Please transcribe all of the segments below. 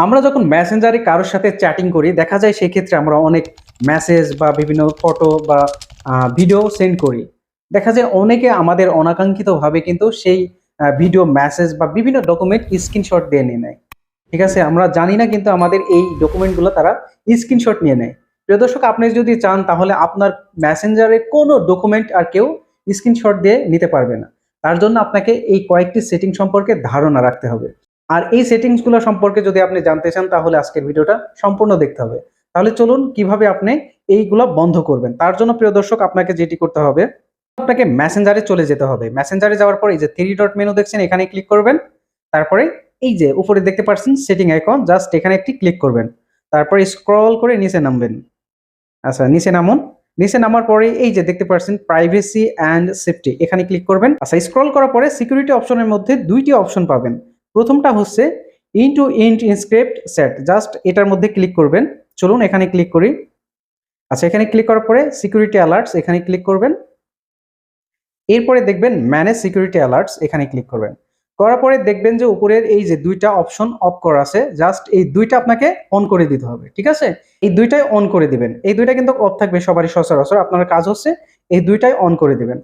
আমরা যখন মেসেঞ্জারে কারোর সাথে চ্যাটিং করি দেখা যায় সেই ক্ষেত্রে আমরা অনেক মেসেজ বা বিভিন্ন ফটো বা ভিডিও সেন্ড করি। দেখা যায় অনেকে আমাদের অনাকাঙ্ক্ষিতভাবে কিন্তু সেই ভিডিও, মেসেজ বা বিভিন্ন ডকুমেন্ট স্ক্রিনশট দিয়ে নিয়ে নেয়। ঠিক আছে? আমরা জানি না কিন্তু আমাদের এই ডকুমেন্টগুলো তারা স্ক্রিনশট নিয়ে নেয়। প্রিয় দর্শক, আপনি যদি চান তাহলে আপনার মেসেঞ্জারে কোনো ডকুমেন্ট আর কেউ স্ক্রিনশট দিয়ে নিতে পারবে না। তার জন্য আপনাকে এই কয়েকটি সেটিং সম্পর্কে ধারণা রাখতে হবে। আর এই সেটিংসগুলো সম্পর্কে যদি আপনি জানতে চান তাহলে আজকের ভিডিওটা সম্পূর্ণ দেখতে হবে। তাহলে চলুন কিভাবে আপনি এইগুলা বন্ধ করবেন। তার জন্য প্রিয় দর্শক আপনাকে যেটি করতে হবে, আপনাকে মেসেঞ্জারে চলে যেতে হবে। মেসেঞ্জারে যাওয়ার পর এই যে 3 ডট মেনু দেখছেন এখানে ক্লিক করবেন। তারপরে এই যে উপরে দেখতে পাচ্ছেন সেটিং আইকন, জাস্ট এখানে একটি ক্লিক করবেন। তারপরে স্ক্রল করে নিচে নামবেন। আচ্ছা, নিচে নামুন। নিচে নামার পরে এই যে দেখতে পাচ্ছেন প্রাইভেসি অ্যান্ড সেফটি, এখানে ক্লিক করবেন। আচ্ছা, স্ক্রল করার পরে সিকিউরিটি অপশনের মধ্যে 2টি অপশন পাবেন। প্রথমটা হচ্ছে ইন্ড টু ইন্ড ইনক্রিপ্ট সেট, জাস্ট এটার মধ্যে ক্লিক করবেন। চলুন এখানে ক্লিক করি। আচ্ছা, এখানে ক্লিক করার পরে সিকিউরিটি অ্যালার্টস এখানে ক্লিক করবেন। এরপরে দেখবেন ম্যানেজ সিকিউরিটি অ্যালার্টস, এখানে ক্লিক করবেন। করার পরে দেখবেন যে উপরের এই যে 2টা অপশন অফ করা আছে, জাস্ট এই 2টা আপনাকে অন করে দিতে হবে। ঠিক আছে? এই 2টাই অন করে দিবেন। এই 2টা কিন্তু অফ থাকবে সবারই সচরাচর। আপনার কাজ হচ্ছে এই 2টাই অন করে দিবেন।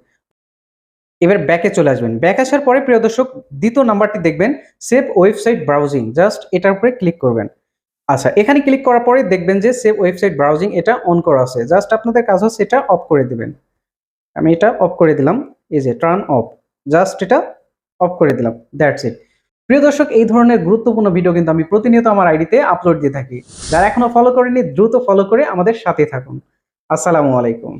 এবার ব্যাকে চলে আসবেন। ব্যাক আসার পরে প্রিয় দর্শক, দ্বিতীয় নাম্বারটি দেখবেন সেভ ওয়েবসাইট ব্রাউজিং, জাস্ট এটার উপরে ক্লিক করবেন। আচ্ছা, এখানে ক্লিক করার পরে দেখবেন যে সেভ ওয়েবসাইট ব্রাউজিং এটা অন করা আছে। জাস্ট আপনাদের কাজ হচ্ছে এটা অফ করে দিবেন। আমি এটা অফ করে দিলাম। এই যে টার্ন অফ, জাস্ট এটা অফ করে দিলাম। That's it. প্রিয় দর্শক, এই ধরনের গুরুত্বপূর্ণ ভিডিও কিন্তু আমি প্রতিনিয়ত আমার আইডিতে আপলোড দিয়ে থাকি। যারা এখনো ফলো করেনি দ্রুত ফলো করে আমাদের সাথে থাকুন। আসসালামু আলাইকুম।